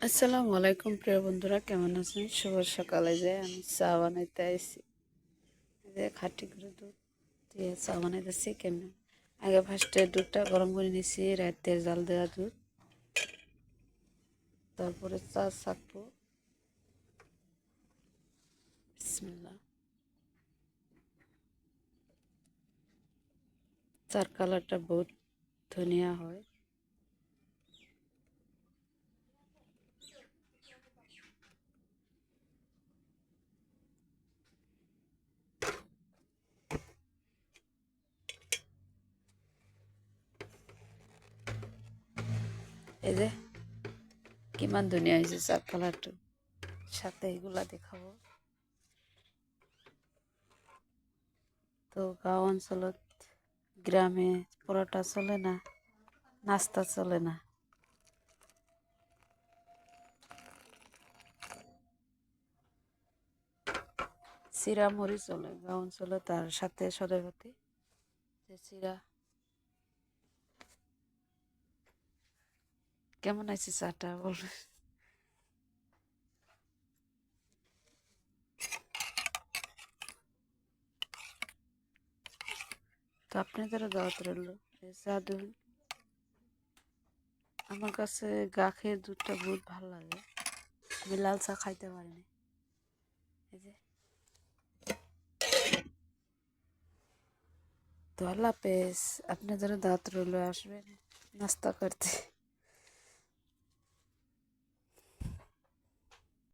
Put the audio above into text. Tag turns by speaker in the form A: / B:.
A: আসসালামু আলাইকুম প্রিয় বন্ধুরা, কেমন আছেন? শুভ সকালে যে আমি চা বানাইতে আইছি। যে খাঁটি করে দুধ দিয়ে চা বানাইতেছি। কেমন আগে ফার্স্টে দুধটা গরম করে নিয়েছি, রাতের জাল দেওয়া দুধ। তারপরে চা ছাকবো। বিসমিল্লাহ। চার কালারটা বহুত ধনিয়া হয়। এই যে কিমান ধনিয়া হয়েছে চার কালারটা, সাথে এগুলা দেখাবো। তো গাঁও অঞ্চলত, গ্রামে পরোটা চলে না, নাস্তা চলে না। চিরা মুড়ি চলে গাঁও অঞ্চলে, তার সাথে সদরঘাটে যে চিরা। কেমন আছে চাটা বলবে? তো আপনাদেরও দাওয়াত রইল। এই চা দুধ, আমার কাছে গাখের দুধটা বহুত ভালো লাগে। আমি লাল চা খাইতে পারি না। এই যে, তো আল্লাহ হাফেজ। আপনাদেরও দাওয়াত রইল, আসবেন নাস্তা করতে।